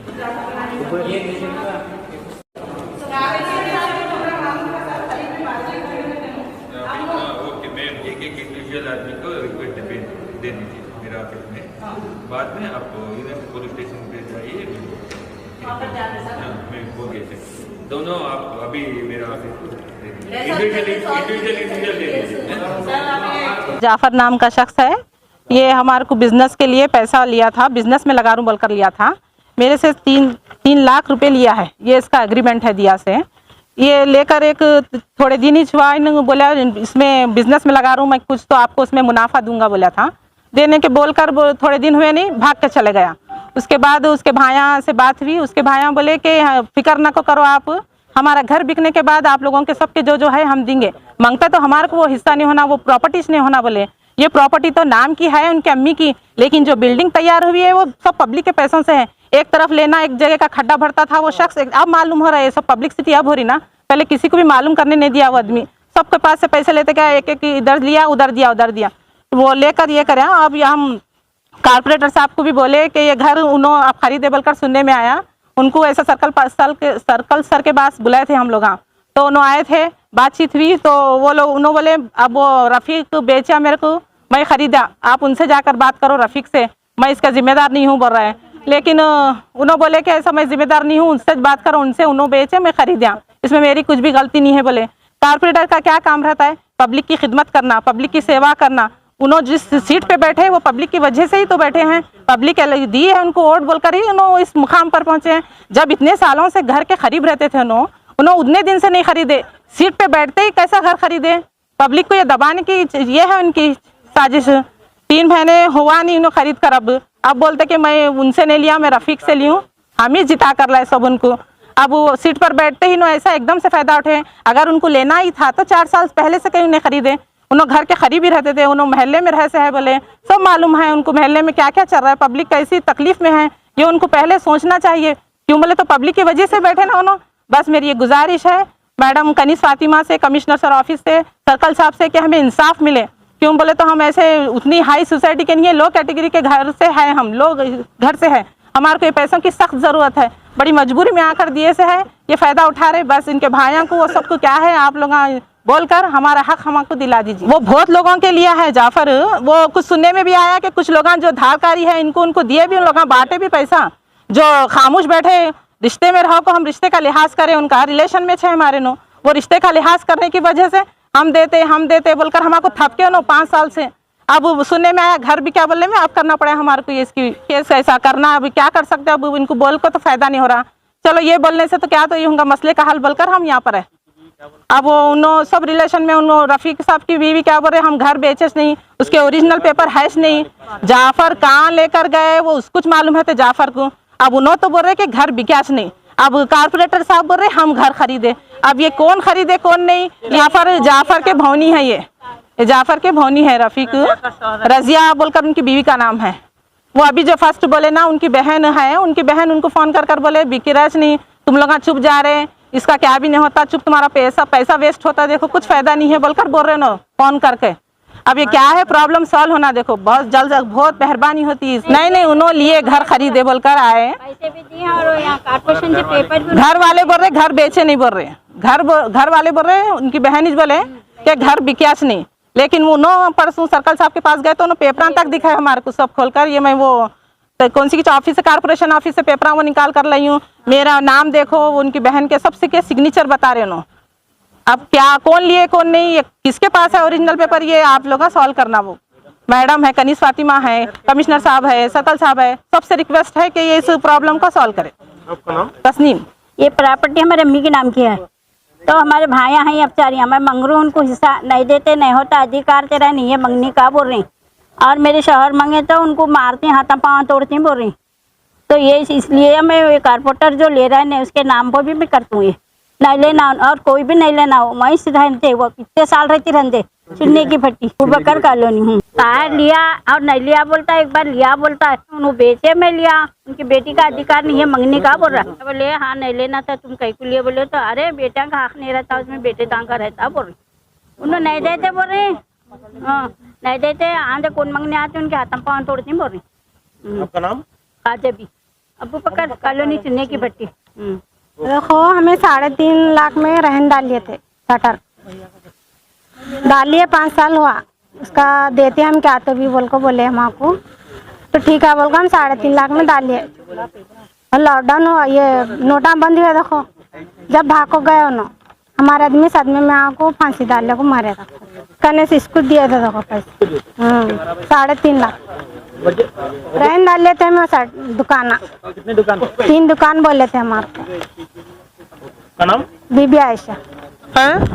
Okay, मैं एक individual आदमी को रिक्वेस्ट दे दीजिए मेरा ऑफिस में। बाद में आप इधर पुलिस स्टेशन पे जाइए, मैं हो गया सर। दोनों आप अभी मेरा ऑफिस इंडिविजुअल दे दीजिए। जाफर नाम का शख्स है, ये हमारे को बिजनेस के लिए पैसा लिया था, बिजनेस में लगा रूं बोलकर लिया था। मेरे से 3 लाख रुपए लिया है, ये इसका एग्रीमेंट है दिया से। ये लेकर एक थोड़े दिन ही हुआ, इन बोला इसमें बिजनेस में लगा रूं मैं, कुछ तो आपको उसमें मुनाफा दूंगा बोला था। देने के बोलकर थोड़े दिन हुए नहीं, भाग के चले गया। उसके बाद उसके भाया से बात हुई, उसके भाया बोले कि फिक्र ना करो आप, हमारा घर बिकने के बाद आप लोगों के सबके जो है हम देंगे। मांगता तो हमारे को वो हिस्सा नहीं होना, वो प्रॉपर्टीज नहीं होना बोले। ये प्रॉपर्टी तो नाम की है उनके अम्मी की, लेकिन जो बिल्डिंग तैयार हुई है वो सब पब्लिक के पैसों से है। एक तरफ लेना, एक जगह का खड्डा भरता था वो शख्स, अब मालूम हो रहा है, सब पब्लिसिटी अब हो रही ना, पहले किसी को भी मालूम करने नहीं दिया वो आदमी। सबके पास से पैसे लेते गया, एक एक इधर लिया उधर दिया उधर दिया, वो लेकर ये करे। अब हम कारपोरेटर साहब को भी बोले कि ये घर उन्होंने आप खरीदे बोलकर सुनने में आया। उनको ऐसा सर्कल सर के पास बुलाए थे हम लोग, तो उन्होंने आए थे, बातचीत हुई, तो वो लोग उन्होंने बोले अब वो रफ़ीक बेचा मेरे को, मैं ख़रीदा, आप उनसे जाकर बात करो रफ़ीक से, मैं इसका जिम्मेदार नहीं हूँ बोल रहा है। लेकिन उन्होंने बोले कि ऐसा मैं जिम्मेदार नहीं हूँ, उनसे बात करो, उनसे उन्होंने बेचे मैं ख़रीदा, इसमें मेरी कुछ भी गलती नहीं है बोले। कारपोरेटर का क्या काम रहता है? पब्लिक की खिदमत करना, पब्लिक की सेवा करना। उन्होंने जिस सीट पे बैठे वो पब्लिक की वजह से ही तो बैठे हैं, पब्लिक दी है उनको वोट बोलकर ही उन्होंने इस मुकाम पर पहुंचे हैं। जब इतने सालों से घर के करीब रहते थे उन्होंने उतने दिन से नहीं खरीदे, सीट पे बैठते ही कैसा घर खरीदे? पब्लिक को ये दबाने की ये है उनकी साजिश। 3 महीने हुआ नहीं उन्होंने खरीद कर, अब बोलते कि मैं उनसे नहीं लिया, मैं रफ़ीक से ली हूँ, हम ही जिता कर लाए सब उनको। अब वो सीट पर बैठते ही ऐसा एकदम से फ़ायदा उठे। अगर उनको लेना ही था तो 4 साल पहले से कहीं उन्हें खरीदे। उन्होंने घर के करीब ही रहते थे, उन्होंने महल्ले में रह से है बोले, सब मालूम है उनको महल्ले में क्या क्या चल रहा है, पब्लिक कैसी तकलीफ में है, ये उनको पहले सोचना चाहिए। क्यों बोले तो पब्लिक की वजह से बैठे ना उन्होंने। बस मेरी ये गुजारिश है मैडम कनीस फातिमा से, कमिश्नर सर ऑफिस से, सर्कल साहब से, कि हमें इंसाफ मिले। क्यों बोले तो हम ऐसे उतनी हाई सोसाइटी के नहीं है, लो कैटेगरी के घर से है, हम लोग घर से है, हमारे को ये पैसों की सख्त ज़रूरत है, बड़ी मजबूरी में आकर दिए से है, ये फ़ायदा उठा रहे। बस इनके भाइयों को वो सबको क्या है, आप लोग बोलकर हमारा हक हमको दिला दीजिए। वो बहुत लोगों के लिए है जाफर, वो कुछ सुनने में भी आया कि कुछ लोग जो धारकारी है इनको उनको दिए भी, उन लोग बांटे भी पैसा। जो खामोश बैठे रिश्ते में रहो को हम रिश्ते का लिहाज करें, उनका रिलेशन में छे हमारे वो रिश्ते का लिहाज करने की वजह से हम देते बोलकर हमको थपके 5 साल से। अब सुनने में आया घर भी क्या बोलने में अब करना पड़ा हमारे को, ये इसकी केस ऐसा करना, अभी क्या कर सकते हैं, अब इनको बोल को तो फायदा नहीं हो रहा। चलो ये बोलने से तो क्या, तो ये होगा मसले का हल बोलकर हम यहाँ पर है। अब उन्होंने सब रिलेशन में उन्होंने रफ़ीक साहब की बीवी क्या बोल रहे, हम घर बेचे नहीं, उसके ओरिजिनल पेपर है नहीं, जाफर कहाँ लेकर गए वो उसको कुछ मालूम है तो जाफर को। अब उन्होंने तो बोल रहे कि घर बिकास नहीं, अब कारपोरेटर साहब बोल रहे हम घर खरीदे। अब ये कौन खरीदे कौन नहीं, यहाँ पर जाफर के भौनी है, ये जाफर के भौनी है, रफ़ीक रजिया बोलकर उनकी बीवी का नाम है। वो अभी जो फर्स्ट बोले ना उनकी बहन है, उनकी बहन उनको फ़ोन कर बोले बिकिराज नहीं, तुम लोग चुप जा रहे, इसका क्या भी नहीं होता, चुप तुम्हारा पैसा वेस्ट होता, देखो कुछ फायदा नहीं है बोलकर बोल रहे ना फोन करके। अब ये क्या है, प्रॉब्लम सॉल्व होना देखो बहुत जल्द, बहुत मेहरबानी होती है। नहीं उन्होंने लिए घर खरीदे बोलकर आए, पैसे भी दिए और यहाँ कारपोरेशन के पेपर भी। घर वाले बोल रहे घर बेचे नहीं बोल रहे, घर वाले बोल रहे उनकी बहन ही बोले कि घर बिकास नहीं। लेकिन वो परसों सर्कल साहब के पास गए तो उन्होंने पेपर तक दिखाया हमारे को सब खोलकर। ये मैं वो तो कौन सी ऑफिस से, कारपोरेशन ऑफिस से पेपर वो निकाल कर लाई हूँ, मेरा नाम देखो, उनकी बहन के सबसे के सिग्नेचर बता रहे उन्होंने। अब क्या कौन लिए कौन नहीं, किसके पास है ओरिजिनल पेपर, ये आप लोग सॉल्व करना। वो मैडम है, कनीस फातिमा है, कमिश्नर साहब है, सर्कल साहब है, सबसे रिक्वेस्ट है कि ये इस प्रॉब्लम को सॉल्व करे। आपका नाम? तस्नीम। ये प्रॉपर्टी हमारे अम्मी के नाम की है, तो हमारे भाइयाँ हैं अपचारियाँ, मैं मंगरू उनको हिस्सा नहीं देते, नहीं होता, अधिकार तेरा नहीं है मंगनी का बोल रही, और मेरे शौहर मंगे तो उनको मारती, हाथा पाँव तोड़ती बोल रही। तो ये इसलिए मैं कारपोरेटर जो ले रहा है उसके नाम पर भी मैं करती हूँ, ये नहीं लेना और कोई भी नहीं लेना हो, वहीं से रहते, वो कितने साल रहती रहते चुन्नी की फट्टी बकर कॉलोनी हूँ। तार लिया और नहीं लिया बोलता है, एक बार लिया बोलता है, उन्होंने बेचे में लिया, उनकी बेटी का अधिकार नहीं है मंगनी का बोल रहा है। बोले हाँ नहीं लेना था, तुम कहीं को लिए बोले तो अरे बेटा का हक नहीं रहता उसमें, बेटे तां का रहता बोल रही। उन्होंने नहीं देते बोल रहे, हाँ नहीं देते, आधे कौन मंगने आते उनके हाथ में पाँव तोड़ती बोल रही। आपका नाम? काजबी। अबू बकर कॉलोनी चुन्ने की भट्टी। देखो हमें 3.5 लाख में रहन डाल लिए थे, शटर डाल लिए, 5 साल हुआ। उसका देते हम क्या तो भी बोल को बोले हम आपको, तो ठीक है बोल को हम 3.5 लाख में डाल लिए। और लॉकडाउन हुआ, ये नोटा बंद हुआ। देखो जब भाग को गए उन्होंने, हमारे आदमी सदमे में आको फांसी डालने को मारे था। कने से इसको दिए थे देखो पैसे 3.5 लाख रहन डाल लेते हमें। दुकान कितने दुकान 3 दुकान बोले थे हमारे का नाम? बीबी आयशा। पर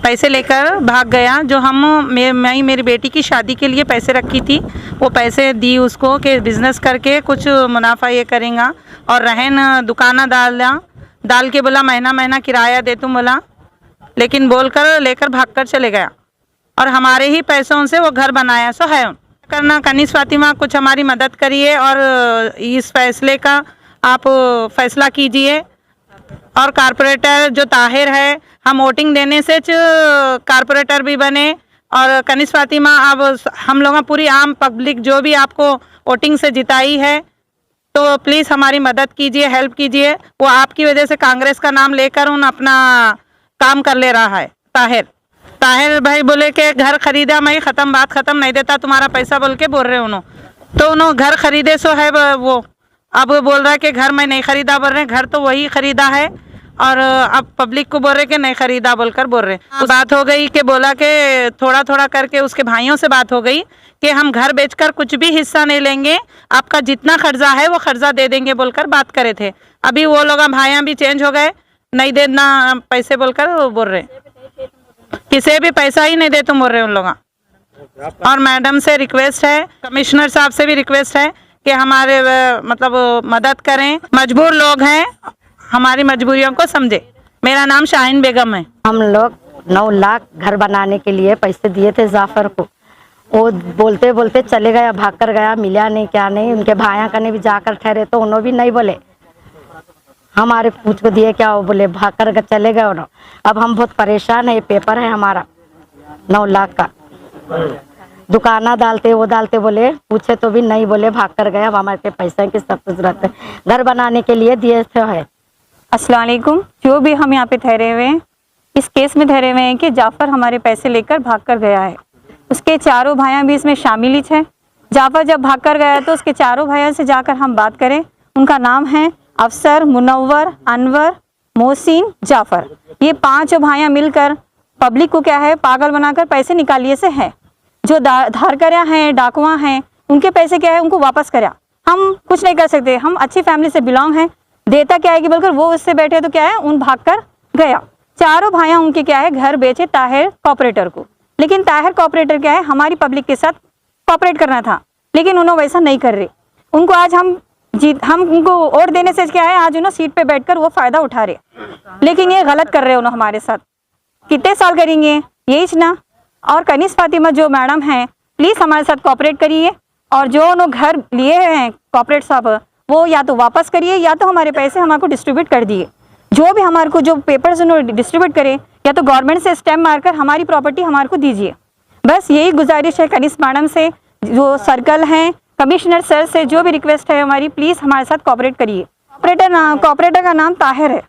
पैसे लेकर भाग गया। जो मैं मेरी बेटी की शादी के लिए पैसे रखी थी, वो पैसे दी उसको कि बिजनेस करके कुछ मुनाफा ये करेगा। और रहन दुकाना डाल के बोला महीना किराया दे तुम बोला, लेकिन बोलकर लेकर भागकर चले गया। और हमारे ही पैसों से वो घर बनाया। सो है करना। कनीस फातिमा कुछ हमारी मदद करिए और इस फैसले का आप फैसला कीजिए। और कारपोरेटर जो ताहिर है, हम वोटिंग देने से कारपोरेटर भी बने। और कनीस फातिमा अब हम लोग पूरी आम पब्लिक जो भी आपको वोटिंग से जिताई है, तो प्लीज़ हमारी मदद कीजिए, हेल्प कीजिए। वो आपकी वजह से कांग्रेस का नाम लेकर उन अपना काम कर ले रहा है। ताहिर भाई बोले कि घर खरीदा मैं, ख़त्म बात ख़त्म, नहीं देता तुम्हारा पैसा बोल के बोल रहे उन्होंने। तो उन्होंने घर खरीदे सो है वो, अब बोल रहा है कि घर मैं नहीं खरीदा बोल रहे हैं। घर तो वही खरीदा है और अब पब्लिक को बोल रहे कि नहीं खरीदा बोलकर बोल रहे हैं। बात हो गई कि बोला कि थोड़ा थोड़ा करके उसके भाइयों से बात हो गई कि हम घर बेचकर कुछ भी हिस्सा नहीं लेंगे, आपका जितना कर्जा है वो कर्जा दे देंगे बोलकर बात करे थे। अभी वो लोग भाइयाँ भी चेंज हो गए, नहीं देना पैसे बोलकर वो बोल रहे, किसी भी पैसा ही नहीं दे तुम बोल रहे उन लोग। और मैडम से रिक्वेस्ट है, कमिश्नर साहब से भी रिक्वेस्ट है कि हमारे मतलब मदद करें, मजबूर लोग हैं, हमारी मजबूरियों को समझे। मेरा नाम शाहीन बेगम है। हम लोग 9 लाख घर बनाने के लिए पैसे दिए थे जाफर को। वो बोलते बोलते चले गया, भाग कर गया, मिला नहीं क्या नहीं। उनके भाइयाँ कने भी जाकर ठहरे तो उन्होंने भी नहीं बोले, हमारे पूछ को दिए क्या, वो बोले भाग कर चले गए उन्होंने। अब हम बहुत परेशान है। ये पेपर है हमारा 9 लाख का, दुकाना डालते वो डालते, बोले पूछे तो भी नहीं बोले, भाग कर गए। अब हमारे पैसे की सब जरूरत है, घर बनाने के लिए दिए थे है। अस्सलाम वालेकुम। जो भी हम यहाँ पे ठहरे हुए हैं, इस केस में ठहरे हुए हैं कि जाफ़र हमारे पैसे लेकर भाग कर गया है। उसके चारों भाइयाँ भी इसमें शामिल ही हैं। जाफ़र जब भाग कर गया तो उसके चारों भाइयों से जाकर हम बात करें। उनका नाम है अफसर, मुनव्वर, अनवर, मोहसिन, जाफ़र। ये 5 भाइयाँ मिलकर पब्लिक को क्या है पागल बनाकर पैसे निकालिए से है। जो धारकरिया हैं, डाकुआ हैं, उनके पैसे क्या है उनको वापस करा। हम कुछ नहीं कर सकते, हम अच्छी फैमिली से बिलोंग हैं। देता क्या है कि बोलकर वो उससे बैठे तो क्या है उन भाग कर गया। चारों भाइयाँ उनके क्या है घर बेचे ताहिर कॉपरेटर को। लेकिन ताहिर कॉपरेटर क्या है हमारी पब्लिक के साथ कॉपरेट करना था, लेकिन उन्होंने वैसा नहीं कर रहे। उनको आज हम उनको वोट देने से क्या है आज उन्होंने सीट पे बैठकर वो फ़ायदा उठा रहे, लेकिन ये गलत कर रहे उन्होंने हमारे साथ। कितने साल करेंगे यही ना। और कनीस फातिमा जो मैडम हैं, प्लीज़ हमारे साथ कॉपरेट करिए। और जो उन्होंने घर लिए हैं कॉपरेट साहब, वो या तो वापस करिए या तो हमारे पैसे हमारे को डिस्ट्रीब्यूट कर दिए। जो भी हमारे को जो पेपर्स उन्होंने डिस्ट्रीब्यूट करे, या तो गवर्नमेंट से स्टैम्प मारकर हमारी प्रॉपर्टी हमारे को दीजिए। बस यही गुजारिश है कनीस मैडम से, जो सर्कल हैं, कमिश्नर सर से जो भी रिक्वेस्ट है हमारी, प्लीज़ हमारे साथ कॉपरेट करिए। कॉपरेटर का नाम ताहिर है।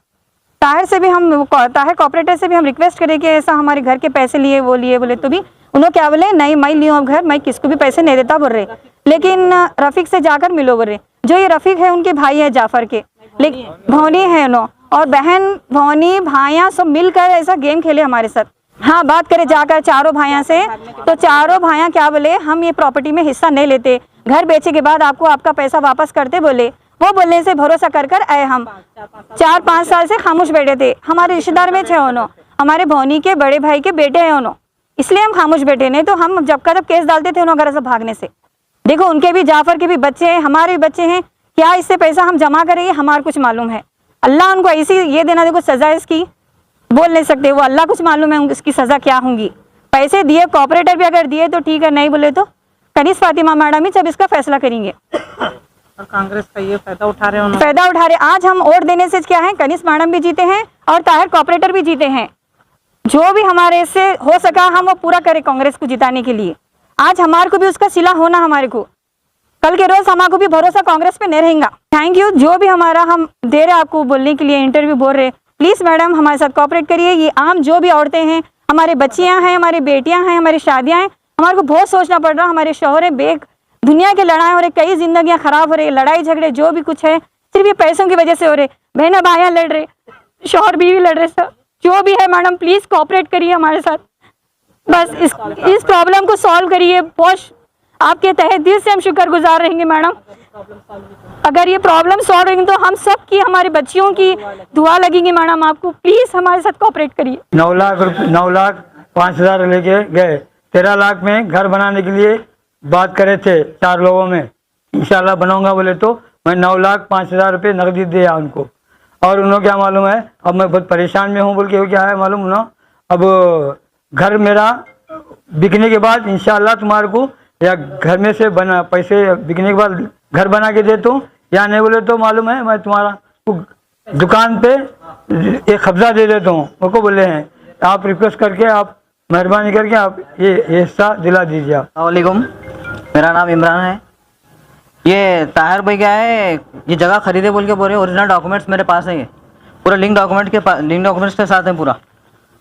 ताहिर कॉपरेटर से भी हम रिक्वेस्ट करें कि ऐसा हमारे घर के पैसे लिए वो लिए, बोले तो भी उन्होंने क्या बोले नहीं मैं लियो अब घर, मैं किसको भी पैसे नहीं देता बोल रहे। लेकिन रफ़ीक से जाकर मिलो बोल रहे। जो ये रफ़ीक है उनके भाई है जाफ़र के, लेकिन भौनी है उन्होंने, और बहन भौनी भाइयाँ सब मिलकर ऐसा गेम खेले हमारे साथ। हाँ बात करें जाकर चारों भाइयाँ से, तो चारों भाइयाँ क्या बोले हम ये प्रॉपर्टी में हिस्सा नहीं लेते, घर बेचे के बाद आपको आपका पैसा वापस करते बोले। वो बोलने से भरोसा कर आए। हम 4-5 साल से खामोश बैठे थे। हमारे रिश्तेदार में थे उन्होंने, हमारे भौनी के बड़े भाई के बेटे हैं उन्होंने, इसलिए हम खामोश बैठे। नहीं तो हम जब का जब केस डालते थे उन्होंने घर से भागने से। देखो उनके भी जाफ़र के भी बच्चे हैं, हमारे भी बच्चे हैं। क्या इससे पैसा हम जमा करेंगे हमारे कुछ मालूम है। अल्लाह उनको ऐसी ये देना, देखो सज़ा इसकी बोल नहीं सकते, वो अल्लाह कुछ मालूम है इसकी सज़ा क्या होंगी। पैसे दिए कॉपरेटर भी अगर दिए तो ठीक है, नहीं बोले तो कनीस फातिमा मैडम ही जब इसका फैसला करेंगे। और कांग्रेस का ये फायदा उठा रहे हैं, फायदा उठा रहे। आज हम वोट देने से क्या है कनीस मैडम भी जीते हैं और ताहिर कॉपरेटर भी जीते हैं। जो भी हमारे से हो सका हम वो पूरा करें कांग्रेस को जिताने के लिए। आज हमारे को भी उसका सिला होना हमारे को। कल के रोज हमारे को भी भरोसा कांग्रेस पे नहीं रहेगा। Thank you. जो भी हमारा हम दे रहे आपको बोलने के लिए, इंटरव्यू बोल रहे, प्लीज मैडम हमारे साथ कोऑपरेट करिए। ये आम जो भी औरतें हैं, हमारे बच्चियां हैं, हमारी बेटियां हैं, हमारी शादियां हैं, हमारे को बहुत सोचना पड़ रहा। हमारे शौहर है बेग, दुनिया के लड़ाई हो रहे, कई जिंदगियां खराब हो रही, लड़ाई झगड़े जो भी कुछ है सिर्फ ये पैसों की वजह से हो रहे। बहना भाइयां लड़ रहे, शौहर बीवी लड़ रहे, सब जो भी है मैडम प्लीज कोऑपरेट करिए हमारे साथ। बस इस प्रॉब्लम को सॉल्व करिए। बहुत आपके तहे दिल से हम शुक्रगुजार रहेंगे मैडम। अगर ये प्रॉब्लम सॉल्व होगी तो हम सब की, हमारी बच्चियों की दुआ लगेगी मैडम। आपको प्लीज हमारे साथ कोऑपरेट करिए। 9,05,000 लेके गए। 13 लाख में घर बनाने के लिए बात करे थे 4 लोगों में, इंशाल्लाह बनाऊंगा बोले तो मैं 9,05,000 रुपये नकदी दिया उनको। और उन्होंने क्या मालूम है, अब मैं बहुत परेशान में हूँ बोल के क्या है मालूम ना, अब घर मेरा बिकने के बाद इंशाल्लाह तुम्हारे को या घर में से बना पैसे बिकने के बाद घर बना के देता हूँ, या नहीं बोले तो मालूम है मैं तुम्हारा दुकान पे एक कब्जा दे देता हूँ। उनको बोले हैं आप रिक्वेस्ट करके, आप मेहरबानी करके आप ये हिस्सा दिला दीजिए। अस्सलामुअलैकुम, मेरा नाम इमरान है। ये ताहिर भाई क्या है, ये जगह खरीदे बोल के बोल रहे हैं। ओरिजिनल डॉक्यूमेंट्स मेरे पास है, ये पूरा लिंक डॉक्यूमेंट्स के साथ है पूरा।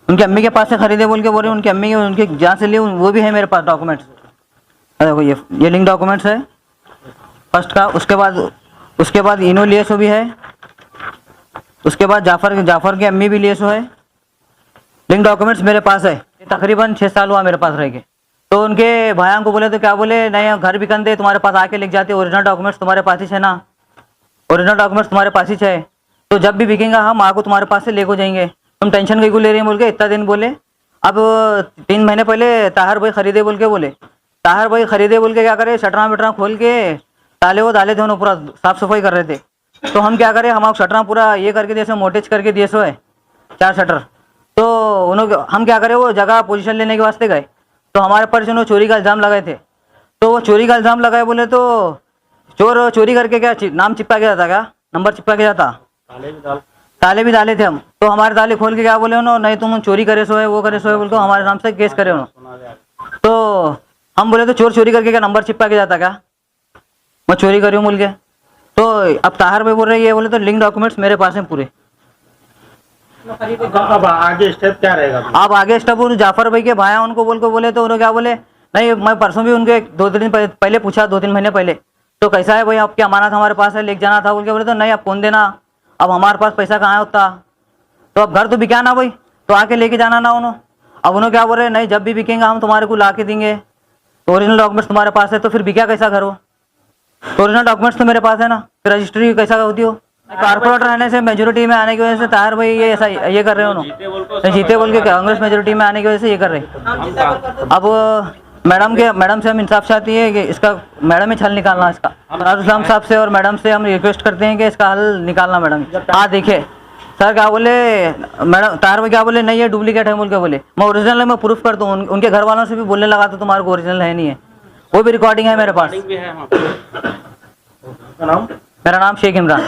उनकी अम्मी के पास से खरीदे बोल के बोल रहे हैं। उनकी अम्मी के उनके जहाँ से लिए वो भी है मेरे पास डॉक्यूमेंट्स। देखो ये लिंक डॉक्यूमेंट्स है फर्स्ट का। उसके बाद इनो लिएसो भी है। उसके बाद जाफ़र की अम्मी भी लिएसो है। लिंक डॉक्यूमेंट्स मेरे पास है। तकरीबन 6 साल हुआ मेरे पास रह के। तो उनके भाइयों को बोले तो क्या बोले, नहीं घर भी कंदे तुम्हारे पास आके लिख जाते, ओरिजिनल डॉक्यूमेंट्स तुम्हारे पास ही है ना, ओरिजिनल डॉक्यूमेंट्स तुम्हारे पास ही है, तो जब भी बिकेगा हम आको तुम्हारे पास से लेको जाएंगे, तुम टेंशन कहीं को ले रही हैं बोल के इतना दिन बोले। अब 3 महीने पहले ताहिर भाई खरीदे बोल के बोले। ताहिर भाई खरीदे बोल के क्या करे, शटरा वटरा खोल के ताले थे, उन्होंने पूरा साफ सफाई कर रहे थे। तो हम क्या करें, हम शटरा पूरा ये करके जैसे मोटेज करके दिए सो है 4 शटर। तो उन्होंने हम क्या करें, वो जगह पोजीशन लेने के वास्ते गए, तो हमारे पर उन्होंने चोरी का इल्ज़ाम लगाए थे। तो वो चोरी का इल्ज़ाम लगाए बोले तो चोर चोरी करके क्या नाम चिपका के जाता, क्या नंबर चिपका के जाता, ताले भी डाले थे हम। तो हमारे ताले खोल के क्या बोले उन्होंने, नहीं तुम चोरी करे सो है, वो करे सो है बोल के हमारे नाम से केस करे उन्होंने। तो हम बोले तो चोर चोरी करके क्या नंबर चिपका के जाता, क्या मैं चोरी करी हूँ बोल के। तो अब ताहिर भाई बोल रहे ये बोले तो लिंक डॉक्यूमेंट्स मेरे पास हैं पूरे। अब आगे स्टेप क्या रहेगा? आप आगे स्टेप जाफर भाई के भाई उनको बोले तो उन्होंने क्या बोले, नहीं मैं परसों भी उनके 2-3 दिन पहले पूछा, 2-3 महीने पहले, तो कैसा है भाई आपकी अमानत हमारे पास है, लेके जाना था बोल के बोले तो नहीं आप कौन देना, अब हमारे पास पैसा कहाँ है उतना, तो अब घर तो बिका ना भाई, तो आके लेके जाना ना उन्होंने। अब उन्होंने क्या बोल रहे, नहीं जब भी बिकेंगे हम तुम्हारे को ला के देंगे, तो ओरिजिनल डॉक्यूमेंट्स तुम्हारे पास है, तो फिर बिका कैसा घर हो, तो ओरिजिनल डॉक्यूमेंट्स तो मेरे पास है ना, फिर रजिस्ट्री कैसा होती हो। कारपोरेटर रहने से मेजोरिटी में आने की वजह से ताहिर भाई ये ऐसा ये कर रहे हो उन्होंने, जीते बोल के कांग्रेस मेजोरिटी में आने की वजह से ये कर रहे। अब मैडम से हम इंसाफ चाहती है कि इसका मैडम ही हल निकालना इसका। इस्लाम साहब से और मैडम से हम रिक्वेस्ट करते हैं कि इसका हल निकालना मैडम। हाँ देखिए सर क्या बोले, मैडम ताहिर भाई क्या बोले, नहीं है डुप्लीकेट है बोल के बोले, मैं ओरिजिनल है मैं प्रूफ कर दूँ। उनके घर वालों से भी बोलने लगा तो तुम्हारे को ओरिजिनल है नहीं है, वो भी रिकॉर्डिंग है मेरे पास। मेरा नाम शेख इमरान।